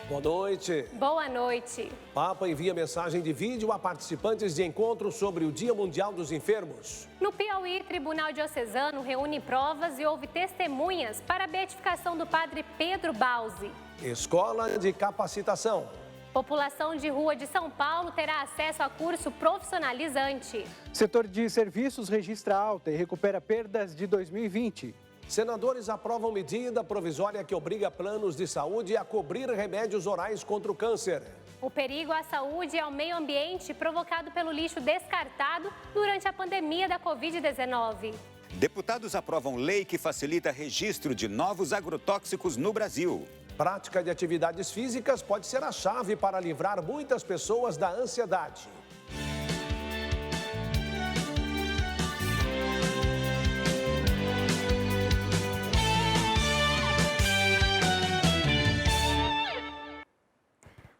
Boa noite. Boa noite. Papa envia mensagem de vídeo a participantes de encontro sobre o Dia Mundial dos Enfermos. No Piauí, Tribunal Diocesano reúne provas e ouve testemunhas para a beatificação do padre Pedro Balsi. Escola de capacitação. População de rua de São Paulo terá acesso a curso profissionalizante. Setor de serviços registra alta e recupera perdas de 2020. Senadores aprovam medida provisória que obriga planos de saúde a cobrir remédios orais contra o câncer. O perigo à saúde e ao meio ambiente provocado pelo lixo descartado durante a pandemia da Covid-19. Deputados aprovam lei que facilita registro de novos agrotóxicos no Brasil. Prática de atividades físicas pode ser a chave para livrar muitas pessoas da ansiedade.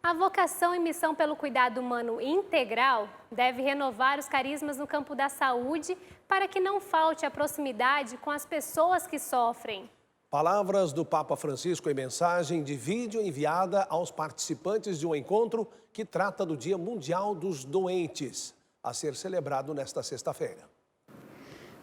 A vocação e missão pelo cuidado humano integral deve renovar os carismas no campo da saúde para que não falte a proximidade com as pessoas que sofrem. Palavras do Papa Francisco em mensagem de vídeo enviada aos participantes de um encontro que trata do Dia Mundial dos Doentes, a ser celebrado nesta sexta-feira.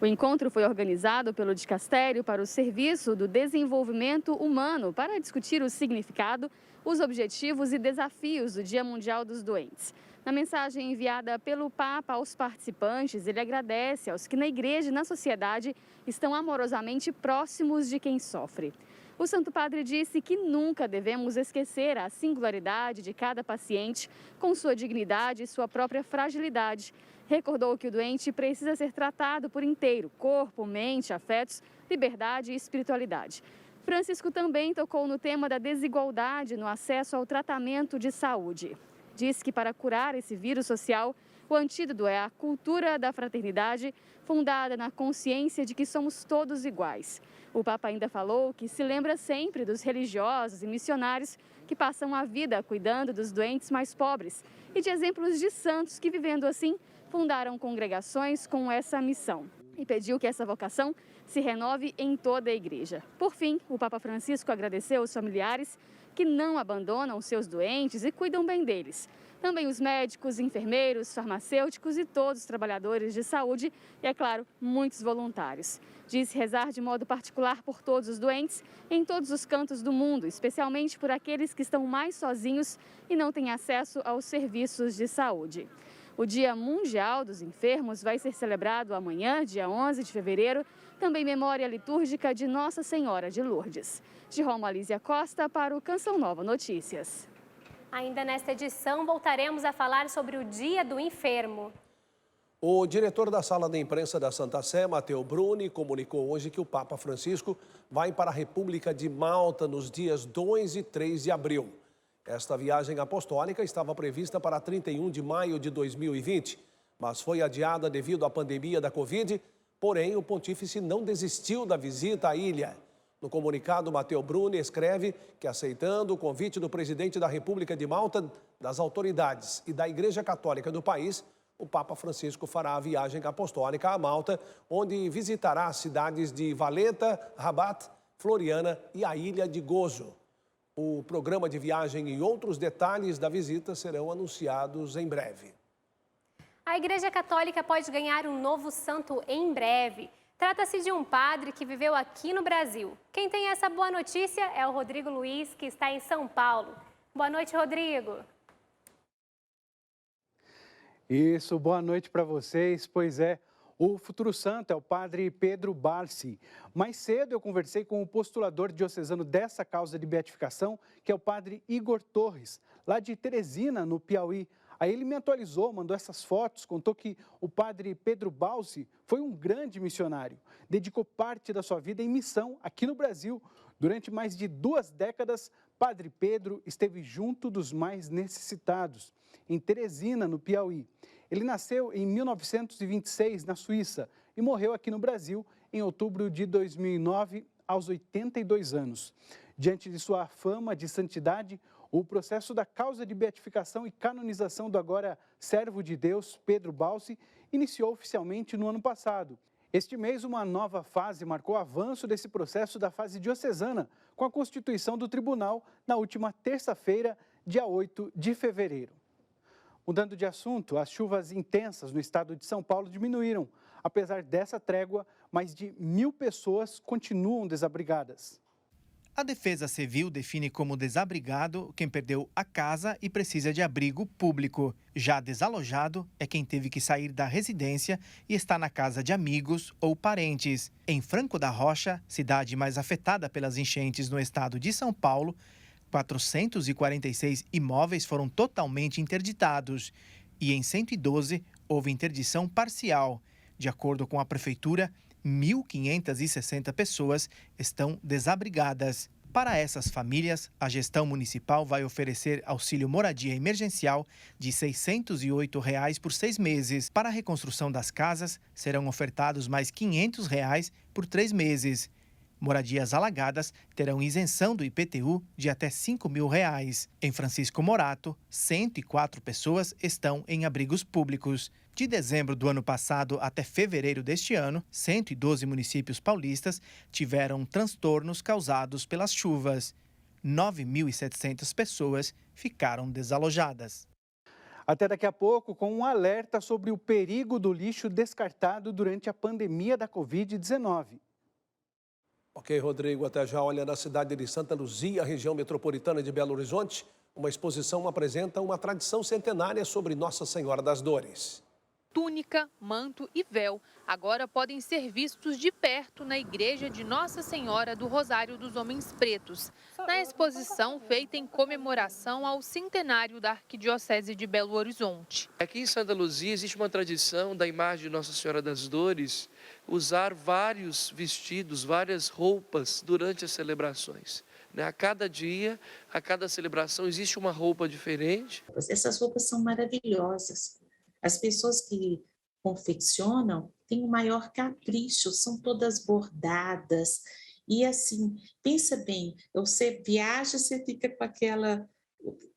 O encontro foi organizado pelo Dicastério para o Serviço do Desenvolvimento Humano para discutir o significado, os objetivos e desafios do Dia Mundial dos Doentes. Na mensagem enviada pelo Papa aos participantes, ele agradece aos que na igreja e na sociedade estão amorosamente próximos de quem sofre. O Santo Padre disse que nunca devemos esquecer a singularidade de cada paciente, com sua dignidade e sua própria fragilidade. Recordou que o doente precisa ser tratado por inteiro, corpo, mente, afetos, liberdade e espiritualidade. Francisco também tocou no tema da desigualdade no acesso ao tratamento de saúde. Diz que para curar esse vírus social, o antídoto é a cultura da fraternidade, fundada na consciência de que somos todos iguais. O Papa ainda falou que se lembra sempre dos religiosos e missionários que passam a vida cuidando dos doentes mais pobres e de exemplos de santos que, vivendo assim, fundaram congregações com essa missão. E pediu que essa vocação se renove em toda a igreja. Por fim, o Papa Francisco agradeceu aos familiares que não abandonam seus doentes e cuidam bem deles. Também os médicos, enfermeiros, farmacêuticos e todos os trabalhadores de saúde e, é claro, muitos voluntários. Disse rezar de modo particular por todos os doentes em todos os cantos do mundo, especialmente por aqueles que estão mais sozinhos e não têm acesso aos serviços de saúde. O Dia Mundial dos Enfermos vai ser celebrado amanhã, dia 11 de fevereiro, também memória litúrgica de Nossa Senhora de Lourdes. De Roma, Alísia Costa para o Canção Nova Notícias. Ainda nesta edição, voltaremos a falar sobre o Dia do Enfermo. O diretor da Sala de Imprensa da Santa Sé, Matteo Bruni, comunicou hoje que o Papa Francisco vai para a República de Malta nos dias 2 e 3 de abril. Esta viagem apostólica estava prevista para 31 de maio de 2020, mas foi adiada devido à pandemia da Covid, porém o pontífice não desistiu da visita à ilha. No comunicado, Matteo Bruni escreve que, aceitando o convite do presidente da República de Malta, das autoridades e da Igreja Católica do país, o Papa Francisco fará a viagem apostólica a Malta, onde visitará as cidades de Valletta, Rabat, Floriana e a Ilha de Gozo. O programa de viagem e outros detalhes da visita serão anunciados em breve. A Igreja Católica pode ganhar um novo santo em breve. Trata-se de um padre que viveu aqui no Brasil. Quem tem essa boa notícia é o Rodrigo Luiz, que está em São Paulo. Boa noite, Rodrigo. Isso, boa noite para vocês. Pois é, o futuro santo é o padre Pedro Balsi. Mais cedo eu conversei com o postulador diocesano dessa causa de beatificação, que é o padre Igor Torres, lá de Teresina, no Piauí. Aí ele me atualizou, mandou essas fotos, contou que o padre Pedro Balsi foi um grande missionário. Dedicou parte da sua vida em missão aqui no Brasil. Durante mais de 2 décadas, padre Pedro esteve junto dos mais necessitados, em Teresina, no Piauí. Ele nasceu em 1926, na Suíça, e morreu aqui no Brasil em outubro de 2009, aos 82 anos. Diante de sua fama de santidade, o processo da causa de beatificação e canonização do agora servo de Deus, Pedro Balsi, iniciou oficialmente no ano passado. Este mês, uma nova fase marcou o avanço desse processo da fase diocesana, com a constituição do tribunal na última terça-feira, dia 8 de fevereiro. Mudando de assunto, as chuvas intensas no estado de São Paulo diminuíram. Apesar dessa trégua, mais de 1.000 pessoas continuam desabrigadas. A Defesa Civil define como desabrigado quem perdeu a casa e precisa de abrigo público. Já desalojado é quem teve que sair da residência e está na casa de amigos ou parentes. Em Franco da Rocha, cidade mais afetada pelas enchentes no estado de São Paulo, 446 imóveis foram totalmente interditados e em 112 houve interdição parcial. De acordo com a prefeitura, 1.560 pessoas estão desabrigadas. Para essas famílias, a gestão municipal vai oferecer auxílio moradia emergencial de R$ 608 por 6 meses. Para a reconstrução das casas, serão ofertados mais R$ 500 por 3 meses. Moradias alagadas terão isenção do IPTU de até R$ 5.000. Em Francisco Morato, 104 pessoas estão em abrigos públicos. De dezembro do ano passado até fevereiro deste ano, 112 municípios paulistas tiveram transtornos causados pelas chuvas. 9.700 pessoas ficaram desalojadas. Até daqui a pouco, com um alerta sobre o perigo do lixo descartado durante a pandemia da Covid-19. Ok, Rodrigo, até já. Olha, na cidade de Santa Luzia, região metropolitana de Belo Horizonte, uma exposição apresenta uma tradição centenária sobre Nossa Senhora das Dores. Túnica, manto e véu agora podem ser vistos de perto na igreja de Nossa Senhora do Rosário dos Homens Pretos, na exposição feita em comemoração ao centenário da Arquidiocese de Belo Horizonte. Aqui em Santa Luzia existe uma tradição da imagem de Nossa Senhora das Dores usar vários vestidos, várias roupas durante as celebrações. A cada dia, a cada celebração, existe uma roupa diferente. Essas roupas são maravilhosas. As pessoas que confeccionam têm o maior capricho, são todas bordadas. E assim, pensa bem, você viaja, você fica com aquela...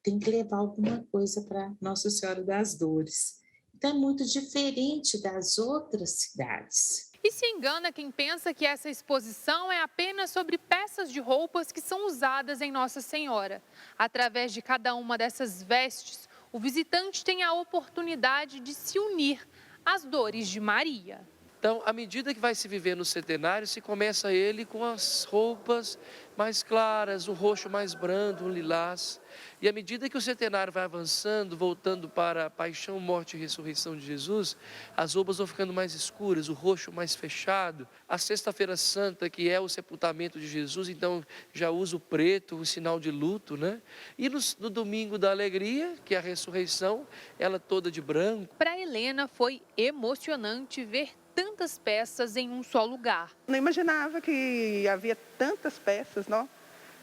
Tem que levar alguma coisa para Nossa Senhora das Dores. Então é muito diferente das outras cidades. E se engana quem pensa que essa exposição é apenas sobre peças de roupas que são usadas em Nossa Senhora. Através de cada uma dessas vestes, o visitante tem a oportunidade de se unir às dores de Maria. Então, à medida que vai se viver no centenário, se começa ele com as roupas mais claras, um roxo mais brando, um lilás. E à medida que o centenário vai avançando, voltando para a paixão, morte e ressurreição de Jesus, as roupas vão ficando mais escuras, o roxo mais fechado. A Sexta-feira Santa, que é o sepultamento de Jesus, então já usa o preto, o sinal de luto, né? E no domingo da alegria, que é a ressurreição, ela toda de branco. Para Helena foi emocionante ver tantas peças em um só lugar. Não imaginava que havia tantas peças, não?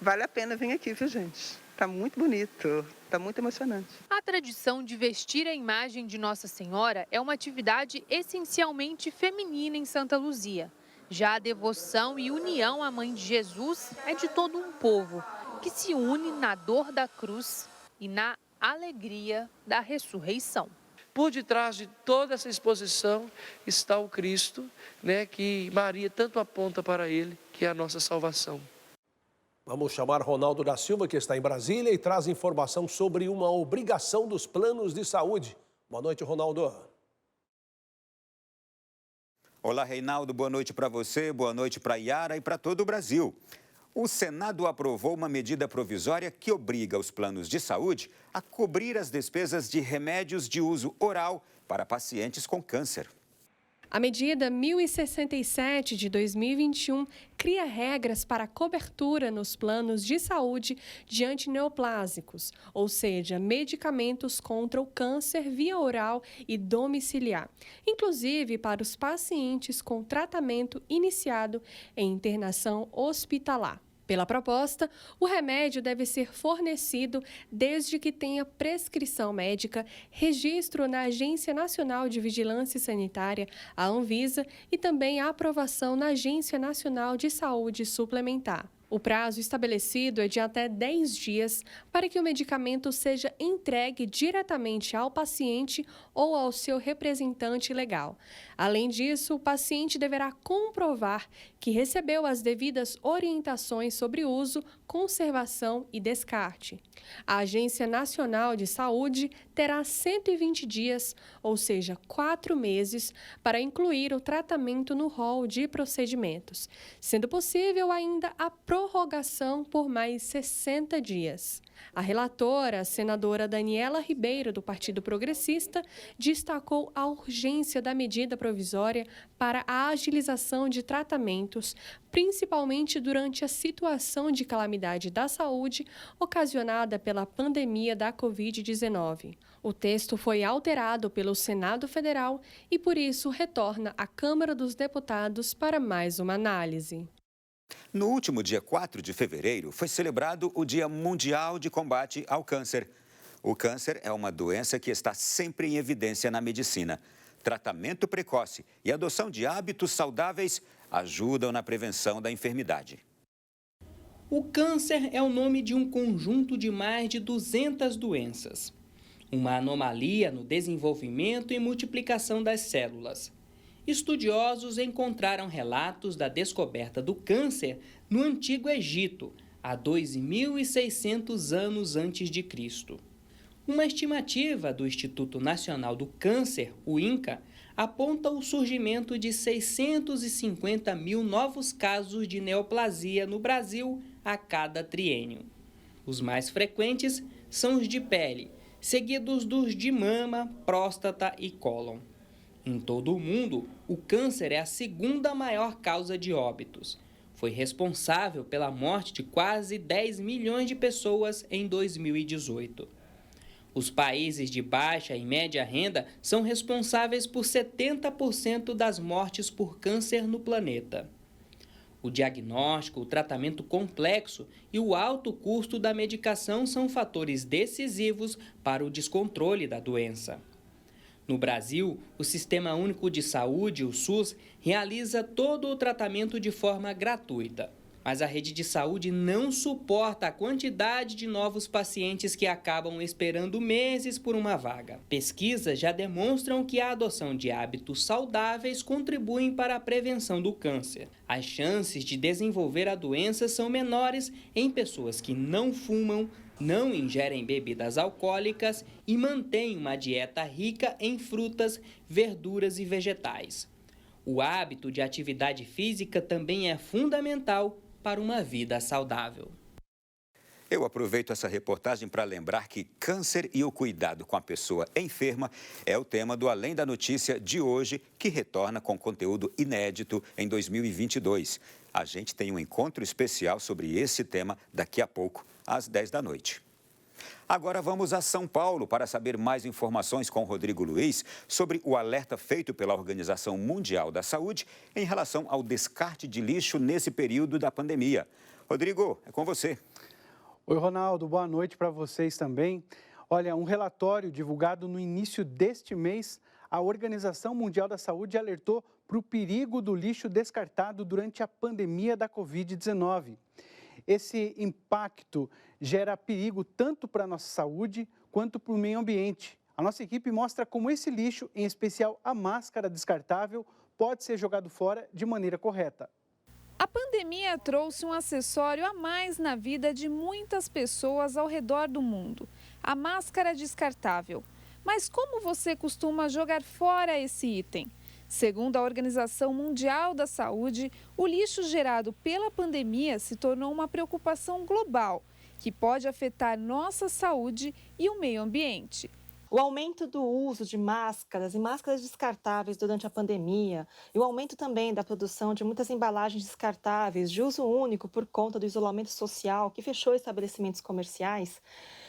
Vale a pena vir aqui, viu, gente? Tá muito bonito, tá muito emocionante. A tradição de vestir a imagem de Nossa Senhora é uma atividade essencialmente feminina em Santa Luzia. Já a devoção e união à Mãe de Jesus é de todo um povo, que se une na dor da cruz e na alegria da ressurreição. Por detrás de toda essa exposição está o Cristo, né, que Maria tanto aponta para ele, que é a nossa salvação. Vamos chamar Ronaldo da Silva, que está em Brasília e traz informação sobre uma obrigação dos planos de saúde. Boa noite, Ronaldo. Olá, Reinaldo. Boa noite para você, boa noite para a Yara e para todo o Brasil. O Senado aprovou uma medida provisória que obriga os planos de saúde a cobrir as despesas de remédios de uso oral para pacientes com câncer. A medida 1067 de 2021 cria regras para cobertura nos planos de saúde de antineoplásicos, ou seja, medicamentos contra o câncer via oral e domiciliar, inclusive para os pacientes com tratamento iniciado em internação hospitalar. Pela proposta, o remédio deve ser fornecido desde que tenha prescrição médica, registro na Agência Nacional de Vigilância Sanitária, a Anvisa, e também a aprovação na Agência Nacional de Saúde Suplementar. O prazo estabelecido é de até 10 dias para que o medicamento seja entregue diretamente ao paciente ou ao seu representante legal. Além disso, o paciente deverá comprovar que recebeu as devidas orientações sobre uso, conservação e descarte. A Agência Nacional de Saúde terá 120 dias, ou seja, 4 meses, para incluir o tratamento no rol de procedimentos, sendo possível ainda a prorrogação por mais 60 dias. A relatora, a senadora Daniela Ribeiro, do Partido Progressista, destacou a urgência da medida provisória para a agilização de tratamentos, principalmente durante a situação de calamidade da saúde ocasionada pela pandemia da Covid-19. O texto foi alterado pelo Senado Federal e, por isso, retorna à Câmara dos Deputados para mais uma análise. No último dia 4 de fevereiro, foi celebrado o Dia Mundial de Combate ao Câncer. O câncer é uma doença que está sempre em evidência na medicina. Tratamento precoce e adoção de hábitos saudáveis ajudam na prevenção da enfermidade. O câncer é o nome de um conjunto de mais de 200 doenças. Uma anomalia no desenvolvimento e multiplicação das células. Estudiosos encontraram relatos da descoberta do câncer no Antigo Egito, há 2.600 anos antes de Cristo. Uma estimativa do Instituto Nacional do Câncer, o INCA, aponta o surgimento de 650 mil novos casos de neoplasia no Brasil a cada triênio. Os mais frequentes são os de pele, seguidos dos de mama, próstata e cólon. Em todo o mundo, o câncer é a segunda maior causa de óbitos. Foi responsável pela morte de quase 10 milhões de pessoas em 2018. Os países de baixa e média renda são responsáveis por 70% das mortes por câncer no planeta. O diagnóstico, o tratamento complexo e o alto custo da medicação são fatores decisivos para o descontrole da doença. No Brasil, o Sistema Único de Saúde, o SUS, realiza todo o tratamento de forma gratuita. Mas a rede de saúde não suporta a quantidade de novos pacientes que acabam esperando meses por uma vaga. Pesquisas já demonstram que a adoção de hábitos saudáveis contribuem para a prevenção do câncer. As chances de desenvolver a doença são menores em pessoas que não fumam, não ingerem bebidas alcoólicas e mantêm uma dieta rica em frutas, verduras e vegetais. O hábito de atividade física também é fundamental para uma vida saudável. Eu aproveito essa reportagem para lembrar que câncer e o cuidado com a pessoa enferma é o tema do Além da Notícia de hoje, que retorna com conteúdo inédito em 2022. A gente tem um encontro especial sobre esse tema daqui a pouco, às 10 da noite. Agora vamos a São Paulo para saber mais informações com o Rodrigo Luiz sobre o alerta feito pela Organização Mundial da Saúde em relação ao descarte de lixo nesse período da pandemia. Rodrigo, é com você. Oi, Ronaldo, boa noite para vocês também. Olha, um relatório divulgado no início deste mês, a Organização Mundial da Saúde alertou para o perigo do lixo descartado durante a pandemia da Covid-19. Esse impacto gera perigo tanto para a nossa saúde quanto para o meio ambiente. A nossa equipe mostra como esse lixo, em especial a máscara descartável, pode ser jogado fora de maneira correta. A pandemia trouxe um acessório a mais na vida de muitas pessoas ao redor do mundo: a máscara descartável. Mas como você costuma jogar fora esse item? Segundo a Organização Mundial da Saúde, o lixo gerado pela pandemia se tornou uma preocupação global, que pode afetar nossa saúde e o meio ambiente. O aumento do uso de máscaras e máscaras descartáveis durante a pandemia e o aumento também da produção de muitas embalagens descartáveis de uso único por conta do isolamento social que fechou estabelecimentos comerciais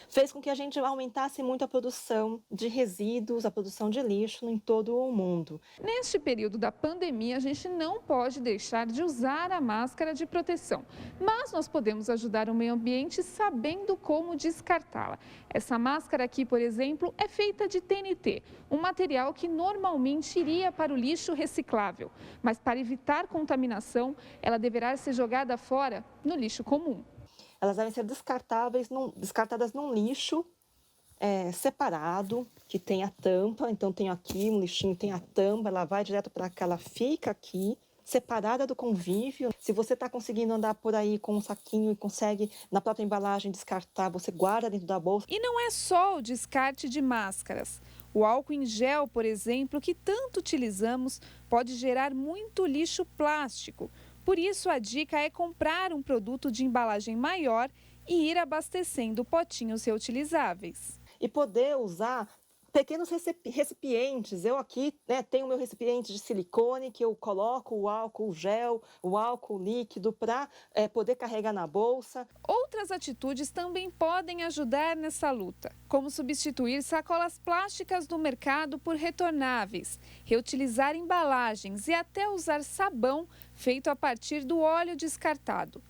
fez com que a gente aumentasse muito a produção de resíduos, a produção de lixo em todo o mundo. Neste período da pandemia, a gente não pode deixar de usar a máscara de proteção, mas nós podemos ajudar o meio ambiente sabendo como descartá-la. Essa máscara aqui, por exemplo, é feita de TNT, um material que normalmente iria para o lixo reciclável, mas para evitar contaminação, ela deverá ser jogada fora no lixo comum. Elas devem ser descartadas num lixo separado, que tem a tampa. Então, tem aqui um lixinho, tem a tampa, ela vai direto para cá, ela fica aqui, separada do convívio. Se você está conseguindo andar por aí com um saquinho e consegue, na própria embalagem, descartar, você guarda dentro da bolsa. E não é só o descarte de máscaras. O álcool em gel, por exemplo, que tanto utilizamos, pode gerar muito lixo plástico. Por isso, a dica é comprar um produto de embalagem maior e ir abastecendo potinhos reutilizáveis. E poder usar pequenos recipientes. Eu aqui tenho o meu recipiente de silicone que eu coloco o álcool gel, o álcool líquido para poder carregar na bolsa. Outras atitudes também podem ajudar nessa luta, como substituir sacolas plásticas do mercado por retornáveis, reutilizar embalagens e até usar sabão feito a partir do óleo descartado.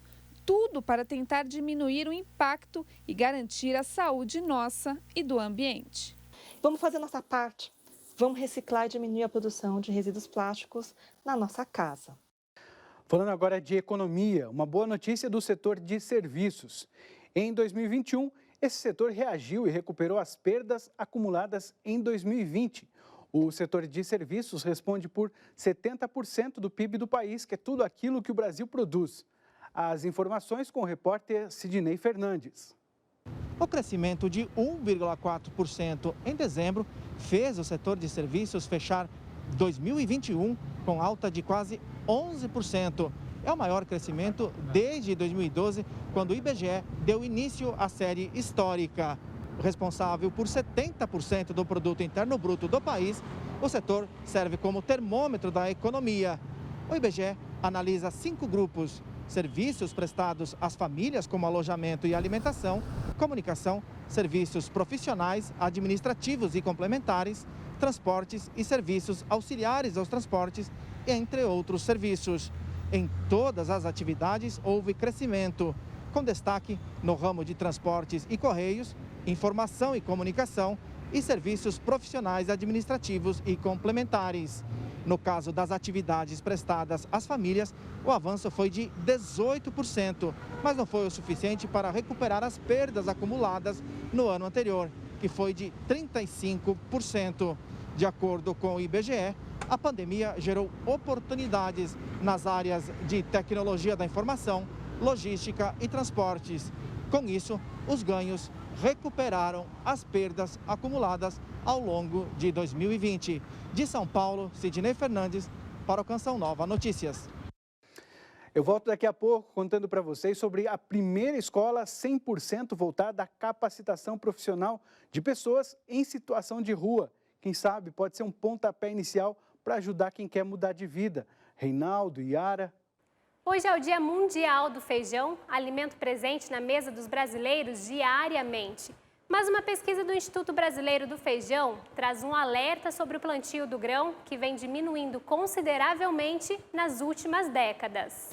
Tudo para tentar diminuir o impacto e garantir a saúde nossa e do ambiente. Vamos fazer nossa parte. Vamos reciclar e diminuir a produção de resíduos plásticos na nossa casa. Falando agora de economia, uma boa notícia do setor de serviços. Em 2021, esse setor reagiu e recuperou as perdas acumuladas em 2020. O setor de serviços responde por 70% do PIB do país, que é tudo aquilo que o Brasil produz. As informações com o repórter Sidney Fernandes. O crescimento de 1,4% em dezembro fez o setor de serviços fechar 2021 com alta de quase 11%. É o maior crescimento desde 2012, quando o IBGE deu início à série histórica. Responsável por 70% do produto interno bruto do país, o setor serve como termômetro da economia. O IBGE analisa 5 grupos: serviços prestados às famílias, como alojamento e alimentação, comunicação, serviços profissionais, administrativos e complementares, transportes e serviços auxiliares aos transportes, entre outros serviços. Em todas as atividades houve crescimento, com destaque no ramo de transportes e correios, informação e comunicação e serviços profissionais administrativos e complementares. No caso das atividades prestadas às famílias, o avanço foi de 18%, mas não foi o suficiente para recuperar as perdas acumuladas no ano anterior, que foi de 35%. De acordo com o IBGE, a pandemia gerou oportunidades nas áreas de tecnologia da informação, logística e transportes. Com isso, os ganhos recuperaram as perdas acumuladas ao longo de 2020. De São Paulo, Sidney Fernandes, para o Canção Nova Notícias. Eu volto daqui a pouco contando para vocês sobre a primeira escola 100% voltada à capacitação profissional de pessoas em situação de rua. Quem sabe pode ser um pontapé inicial para ajudar quem quer mudar de vida. Reinaldo, Yara. Hoje é o Dia Mundial do Feijão, alimento presente na mesa dos brasileiros diariamente. Mas uma pesquisa do Instituto Brasileiro do Feijão traz um alerta sobre o plantio do grão, que vem diminuindo consideravelmente nas últimas décadas.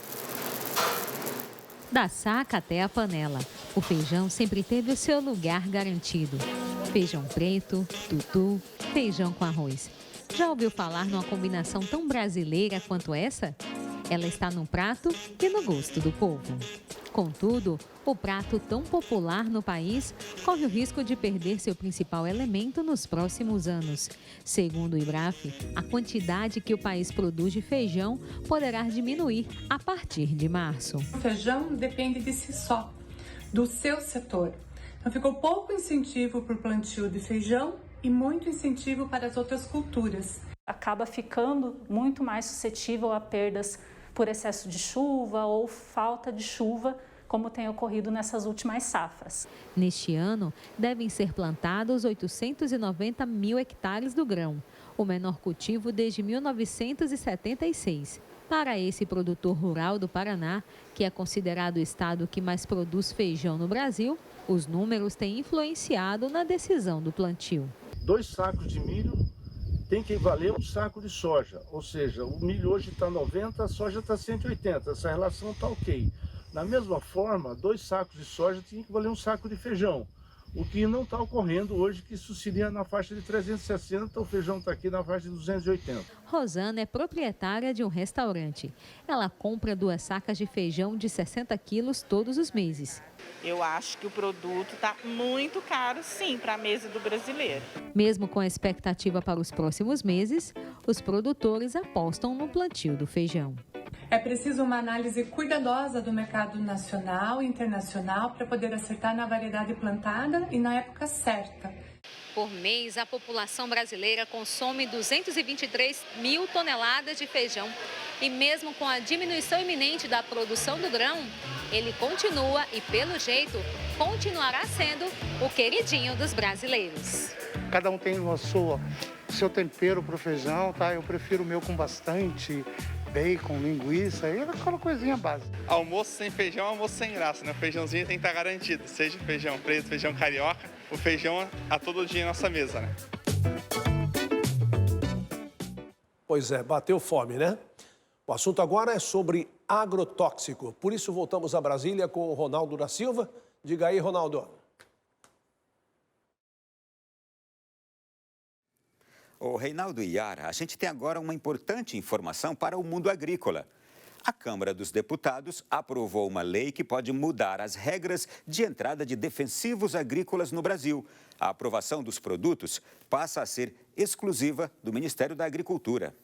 Da saca até a panela, o feijão sempre teve o seu lugar garantido. Feijão preto, tutu, feijão com arroz. Já ouviu falar numa combinação tão brasileira quanto essa? Ela está no prato e no gosto do povo. Contudo, o prato tão popular no país corre o risco de perder seu principal elemento nos próximos anos. Segundo o IBRAF, a quantidade que o país produz de feijão poderá diminuir a partir de março. O feijão depende de si só, do seu setor. Então ficou pouco incentivo para o plantio de feijão e muito incentivo para as outras culturas. Acaba ficando muito mais suscetível a perdas por excesso de chuva ou falta de chuva, como tem ocorrido nessas últimas safras. Neste ano, devem ser plantados 890 mil hectares do grão, o menor cultivo desde 1976. Para esse produtor rural do Paraná, que é considerado o estado que mais produz feijão no Brasil, os números têm influenciado na decisão do plantio. 2 sacos de milho tem que valer um saco de soja, ou seja, o milho hoje está 90, a soja está 180, essa relação está ok. Da mesma forma, 2 sacos de soja tem que valer um saco de feijão, o que não está ocorrendo hoje, que isso seria na faixa de 360, o feijão está aqui na faixa de 280. Rosana é proprietária de um restaurante. Ela compra 2 sacas de feijão de 60 quilos todos os meses. Eu acho que o produto está muito caro, sim, para a mesa do brasileiro. Mesmo com a expectativa para os próximos meses, os produtores apostam no plantio do feijão. É preciso uma análise cuidadosa do mercado nacional e internacional para poder acertar na variedade plantada e na época certa. Por mês, a população brasileira consome 223 mil toneladas de feijão. E mesmo com a diminuição iminente da produção do grão, ele continua e, pelo jeito, continuará sendo o queridinho dos brasileiros. Cada um tem o seu tempero para o feijão, tá? Eu prefiro o meu com bastante bacon, linguiça, e aquela coisinha básica. Almoço sem feijão é almoço sem graça, né? O feijãozinho tem que estar garantido, seja feijão preto, feijão carioca, o feijão a todo dia em nossa mesa, né? Pois é, bateu fome, né? O assunto agora é sobre agrotóxico. Por isso voltamos a Brasília com o Ronaldo da Silva. Diga aí, Ronaldo. Ô, Reinaldo e Yara, a gente tem agora uma importante informação para o mundo agrícola. A Câmara dos Deputados aprovou uma lei que pode mudar as regras de entrada de defensivos agrícolas no Brasil. A aprovação dos produtos passa a ser exclusiva do Ministério da Agricultura.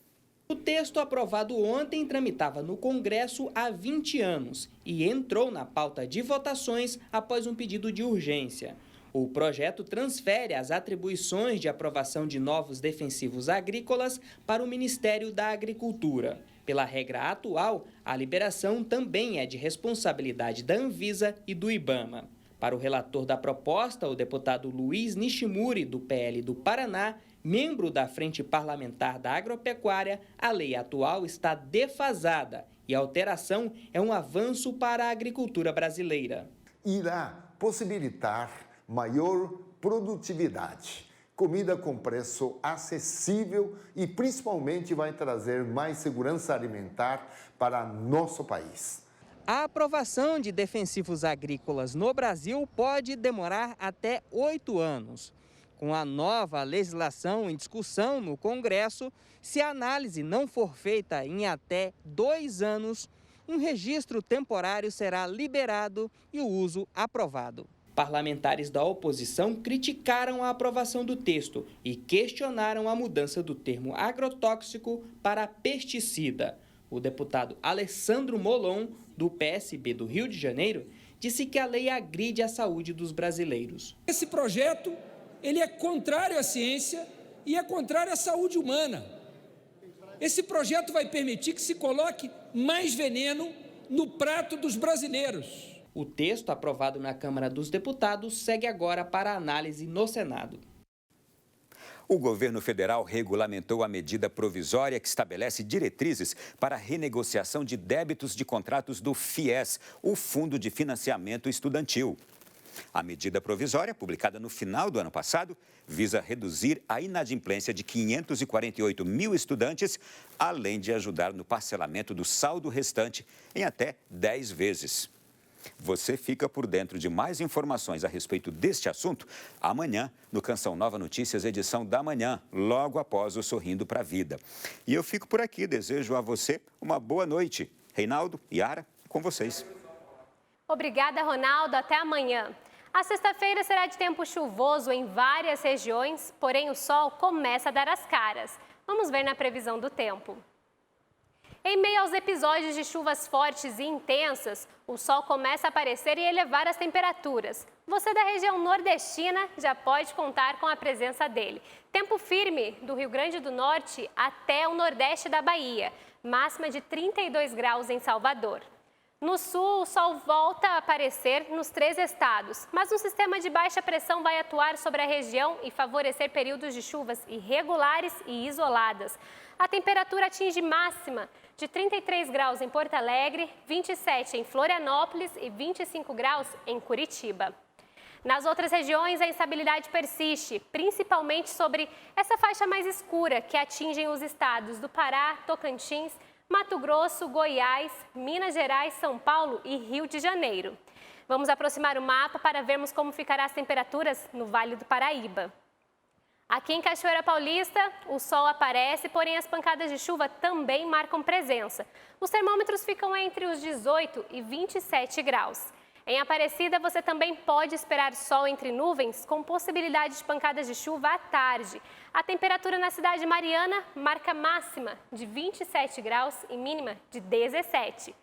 O texto aprovado ontem tramitava no Congresso há 20 anos e entrou na pauta de votações após um pedido de urgência. O projeto transfere as atribuições de aprovação de novos defensivos agrícolas para o Ministério da Agricultura. Pela regra atual, a liberação também é de responsabilidade da Anvisa e do IBAMA. Para o relator da proposta, o deputado Luiz Nishimuri, do PL do Paraná, membro da Frente Parlamentar da Agropecuária, a lei atual está defasada e a alteração é um avanço para a agricultura brasileira. Irá possibilitar maior produtividade, comida com preço acessível e principalmente vai trazer mais segurança alimentar para nosso país. A aprovação de defensivos agrícolas no Brasil pode demorar até 8 anos. Com a nova legislação em discussão no Congresso, se a análise não for feita em até 2 anos, um registro temporário será liberado e o uso aprovado. Parlamentares da oposição criticaram a aprovação do texto e questionaram a mudança do termo agrotóxico para pesticida. O deputado Alessandro Molon, do PSB do Rio de Janeiro, disse que a lei agride a saúde dos brasileiros. Esse projeto, ele é contrário à ciência e é contrário à saúde humana. Esse projeto vai permitir que se coloque mais veneno no prato dos brasileiros. O texto aprovado na Câmara dos Deputados segue agora para análise no Senado. O governo federal regulamentou a medida provisória que estabelece diretrizes para a renegociação de débitos de contratos do FIES, o Fundo de Financiamento Estudantil. A medida provisória, publicada no final do ano passado, visa reduzir a inadimplência de 548 mil estudantes, além de ajudar no parcelamento do saldo restante em até 10 vezes. Você fica por dentro de mais informações a respeito deste assunto amanhã no Canção Nova Notícias, edição da manhã, logo após o Sorrindo para a Vida. E eu fico por aqui, desejo a você uma boa noite. Reinaldo, Yara, com vocês. Obrigada, Ronaldo. Até amanhã. A sexta-feira será de tempo chuvoso em várias regiões, porém o sol começa a dar as caras. Vamos ver na previsão do tempo. Em meio aos episódios de chuvas fortes e intensas, o sol começa a aparecer e elevar as temperaturas. Você da região nordestina já pode contar com a presença dele. Tempo firme do Rio Grande do Norte até o nordeste da Bahia, máxima de 32 graus em Salvador. No sul, o sol volta a aparecer nos 3 estados, mas um sistema de baixa pressão vai atuar sobre a região e favorecer períodos de chuvas irregulares e isoladas. A temperatura atinge máxima de 33 graus em Porto Alegre, 27 em Florianópolis e 25 graus em Curitiba. Nas outras regiões, a instabilidade persiste, principalmente sobre essa faixa mais escura que atingem os estados do Pará, Tocantins, Mato Grosso, Goiás, Minas Gerais, São Paulo e Rio de Janeiro. Vamos aproximar o mapa para vermos como ficarão as temperaturas no Vale do Paraíba. Aqui em Cachoeira Paulista, o sol aparece, porém as pancadas de chuva também marcam presença. Os termômetros ficam entre os 18 e 27 graus. Em Aparecida, você também pode esperar sol entre nuvens, com possibilidade de pancadas de chuva à tarde. A temperatura na cidade de Mariana marca máxima de 27 graus e mínima de 17.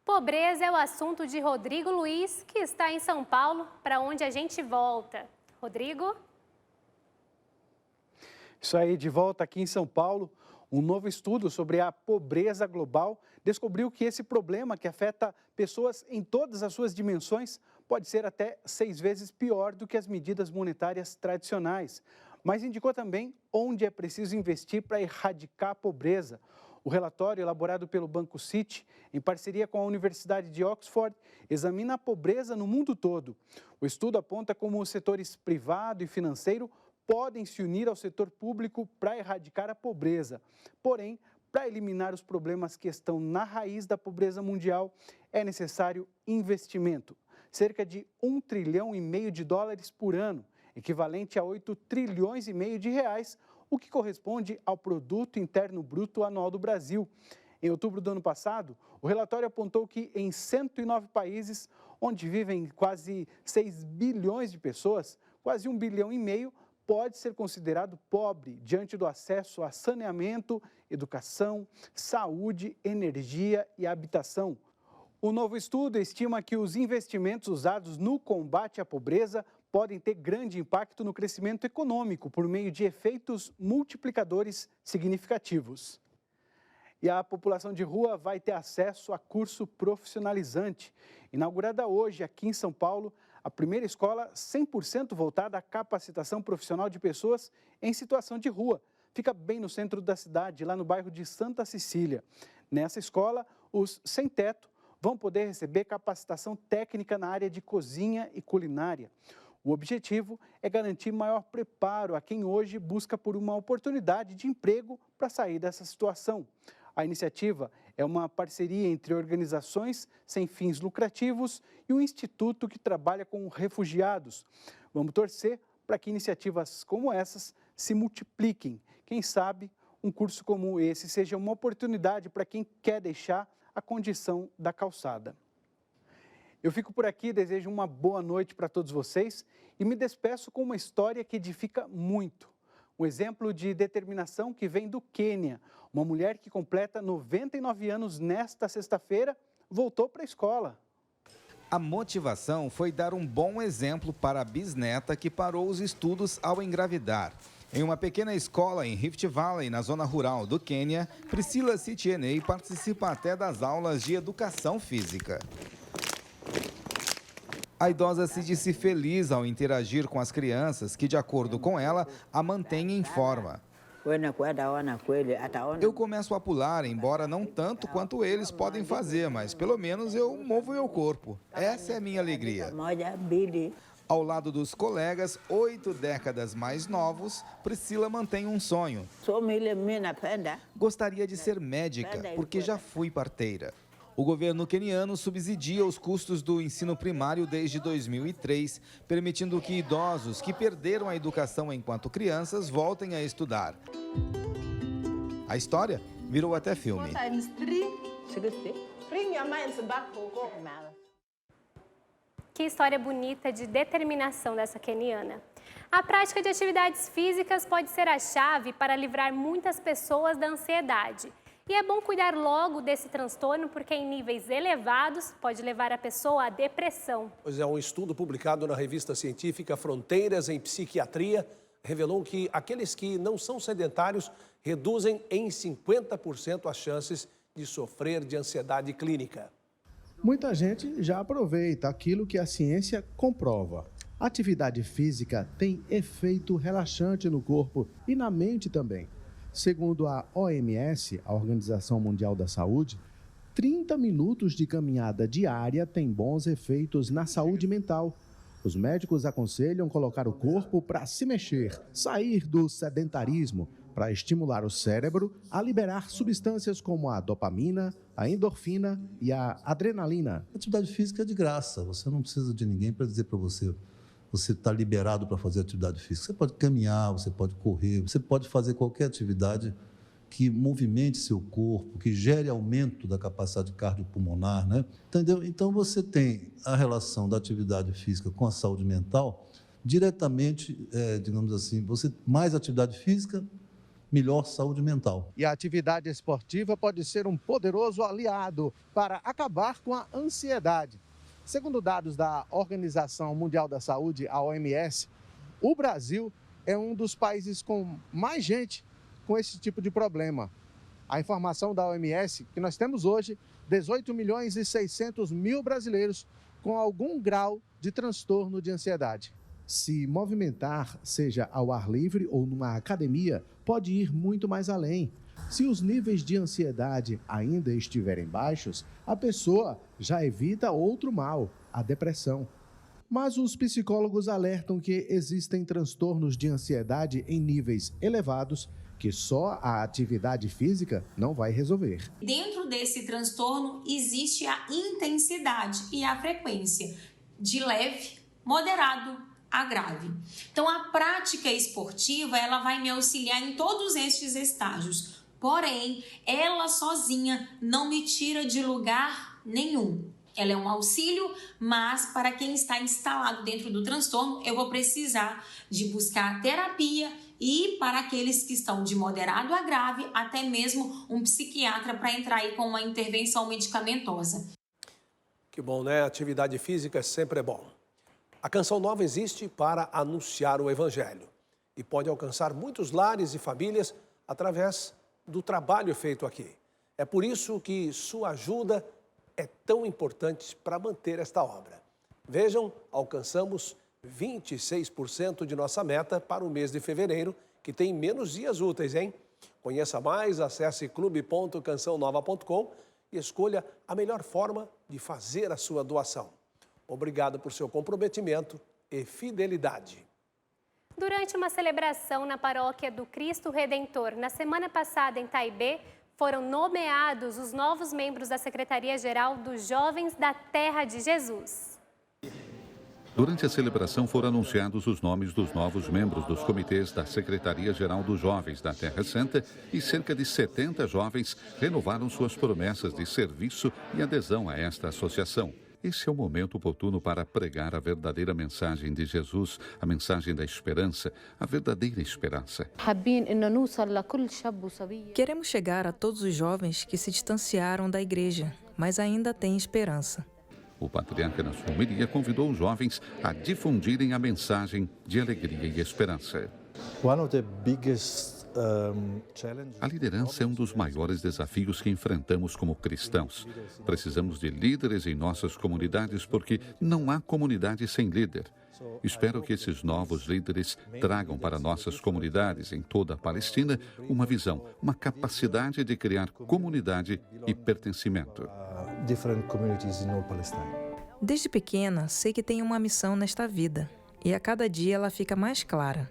Pobreza é o assunto de Rodrigo Luiz, que está em São Paulo, para onde a gente volta. Rodrigo? Isso aí, de volta aqui em São Paulo. Um novo estudo sobre a pobreza global descobriu que esse problema, que afeta pessoas em todas as suas dimensões, pode ser até 6 vezes pior do que as medidas monetárias tradicionais. Mas indicou também onde é preciso investir para erradicar a pobreza. O relatório, elaborado pelo Banco Citi, em parceria com a Universidade de Oxford, examina a pobreza no mundo todo. O estudo aponta como os setores privado e financeiro podem se unir ao setor público para erradicar a pobreza. Porém, para eliminar os problemas que estão na raiz da pobreza mundial, é necessário investimento. Cerca de 1,5 trilhão de dólares por ano, equivalente a 8,5 trilhões de reais, o que corresponde ao Produto Interno Bruto Anual do Brasil. Em outubro do ano passado, o relatório apontou que em 109 países, onde vivem quase 6 bilhões de pessoas, quase 1,5 bilhão pode ser considerado pobre diante do acesso a saneamento, educação, saúde, energia e habitação. O novo estudo estima que os investimentos usados no combate à pobreza podem ter grande impacto no crescimento econômico por meio de efeitos multiplicadores significativos. E a população de rua vai ter acesso a curso profissionalizante. Inaugurada hoje aqui em São Paulo, a primeira escola 100% voltada à capacitação profissional de pessoas em situação de rua. Fica bem no centro da cidade, lá no bairro de Santa Cecília. Nessa escola, os sem-teto vão poder receber capacitação técnica na área de cozinha e culinária. O objetivo é garantir maior preparo a quem hoje busca por uma oportunidade de emprego para sair dessa situação. A iniciativa é uma parceria entre organizações sem fins lucrativos e um instituto que trabalha com refugiados. Vamos torcer para que iniciativas como essas se multipliquem. Quem sabe um curso como esse seja uma oportunidade para quem quer deixar a condição da calçada. Eu fico por aqui, desejo uma boa noite para todos vocês e me despeço com uma história que edifica muito. Um exemplo de determinação que vem do Quênia. Uma mulher que completa 99 anos nesta sexta-feira voltou para a escola. A motivação foi dar um bom exemplo para a bisneta que parou os estudos ao engravidar. Em uma pequena escola em Rift Valley, na zona rural do Quênia, Priscila Sitienei participa até das aulas de educação física. A idosa se disse feliz ao interagir com as crianças que, de acordo com ela, a mantêm em forma. Eu começo a pular, embora não tanto quanto eles podem fazer, mas pelo menos eu movo meu corpo. Essa é a minha alegria. Ao lado dos colegas, 8 décadas mais novos, Priscila mantém um sonho. Gostaria de ser médica, porque já fui parteira. O governo queniano subsidia os custos do ensino primário desde 2003, permitindo que idosos que perderam a educação enquanto crianças voltem a estudar. A história virou até filme. Que história bonita de determinação dessa queniana. A prática de atividades físicas pode ser a chave para livrar muitas pessoas da ansiedade. E é bom cuidar logo desse transtorno, porque em níveis elevados pode levar a pessoa à depressão. Pois é, um estudo publicado na revista científica Fronteiras em Psiquiatria revelou que aqueles que não são sedentários reduzem em 50% as chances de sofrer de ansiedade clínica. Muita gente já aproveita aquilo que a ciência comprova. A atividade física tem efeito relaxante no corpo e na mente também. Segundo a OMS, a Organização Mundial da Saúde, 30 minutos de caminhada diária têm bons efeitos na saúde mental. Os médicos aconselham colocar o corpo para se mexer, sair do sedentarismo, para estimular o cérebro a liberar substâncias como a dopamina, a endorfina e a adrenalina. A atividade física é de graça, você não precisa de ninguém para dizer para você está liberado para fazer atividade física. Você pode caminhar, você pode correr, você pode fazer qualquer atividade que movimente seu corpo, que gere aumento da capacidade cardiopulmonar, né? Entendeu? Então, você tem a relação da atividade física com a saúde mental diretamente, digamos assim, mais atividade física, melhor saúde mental. E a atividade esportiva pode ser um poderoso aliado para acabar com a ansiedade. Segundo dados da Organização Mundial da Saúde, a OMS, o Brasil é um dos países com mais gente com esse tipo de problema. A informação da OMS que nós temos hoje, 18.600.000 brasileiros com algum grau de transtorno de ansiedade. Se movimentar, seja ao ar livre ou numa academia, pode ir muito mais além. Se os níveis de ansiedade ainda estiverem baixos, a pessoa já evita outro mal, a depressão. Mas os psicólogos alertam que existem transtornos de ansiedade em níveis elevados que só a atividade física não vai resolver. Dentro desse transtorno existe a intensidade e a frequência de leve, moderado a grave. Então a prática esportiva ela vai me auxiliar em todos estes estágios. Porém, ela sozinha não me tira de lugar nenhum. Ela é um auxílio, mas para quem está instalado dentro do transtorno, eu vou precisar de buscar terapia e para aqueles que estão de moderado a grave, até mesmo um psiquiatra para entrar aí com uma intervenção medicamentosa. Que bom, né? Atividade física sempre é bom. A Canção Nova existe para anunciar o Evangelho e pode alcançar muitos lares e famílias através do trabalho feito aqui. É por isso que sua ajuda é tão importante para manter esta obra. Vejam, alcançamos 26% de nossa meta para o mês de fevereiro, que tem menos dias úteis, hein? Conheça mais, acesse clube.cançãonova.com e escolha a melhor forma de fazer a sua doação. Obrigado por seu comprometimento e fidelidade. Durante uma celebração na paróquia do Cristo Redentor, na semana passada em Taipei, foram nomeados os novos membros da Secretaria-Geral dos Jovens da Terra de Jesus. Durante a celebração foram anunciados os nomes dos novos membros dos comitês da Secretaria-Geral dos Jovens da Terra Santa e cerca de 70 jovens renovaram suas promessas de serviço e adesão a esta associação. Esse é o momento oportuno para pregar a verdadeira mensagem de Jesus, a mensagem da esperança, a verdadeira esperança. Queremos chegar a todos os jovens que se distanciaram da igreja, mas ainda têm esperança. O patriarca, na sua homilia, convidou os jovens a difundirem a mensagem de alegria e esperança. A liderança é um dos maiores desafios que enfrentamos como cristãos. Precisamos de líderes em nossas comunidades porque não há comunidade sem líder. Espero que esses novos líderes tragam para nossas comunidades em toda a Palestina uma visão, uma capacidade de criar comunidade e pertencimento. Desde pequena, sei que tenho uma missão nesta vida e a cada dia ela fica mais clara.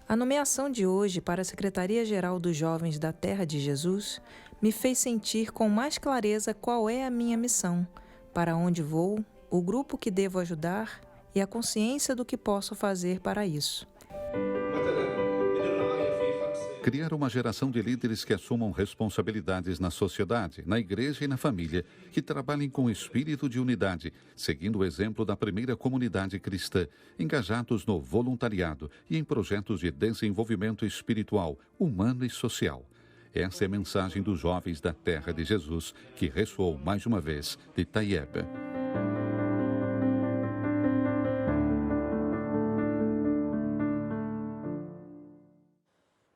A nomeação de hoje para a Secretaria-Geral dos Jovens da Terra de Jesus me fez sentir com mais clareza qual é a minha missão, para onde vou, o grupo que devo ajudar e a consciência do que posso fazer para isso. Criar uma geração de líderes que assumam responsabilidades na sociedade, na igreja e na família, que trabalhem com espírito de unidade, seguindo o exemplo da primeira comunidade cristã, engajados no voluntariado e em projetos de desenvolvimento espiritual, humano e social. Essa é a mensagem dos jovens da Terra de Jesus, que ressoou mais uma vez de Taipei.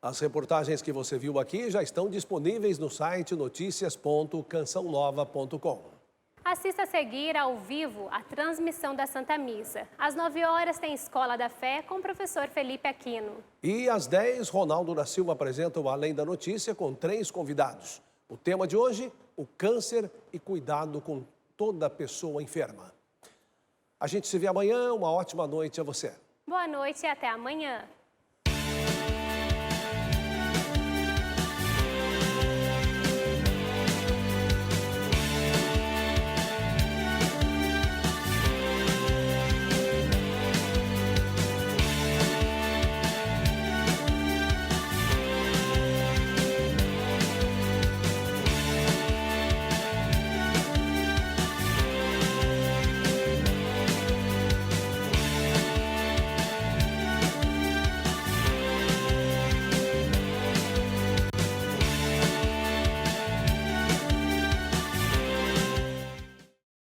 As reportagens que você viu aqui já estão disponíveis no site noticias.cançãonova.com. Assista a seguir ao vivo a transmissão da Santa Missa. Às 9 horas tem Escola da Fé com o professor Felipe Aquino. E às 10, Ronaldo da Silva apresenta o Além da Notícia com 3 convidados. O tema de hoje, o câncer e cuidado com toda pessoa enferma. A gente se vê amanhã, uma ótima noite a você. Boa noite e até amanhã.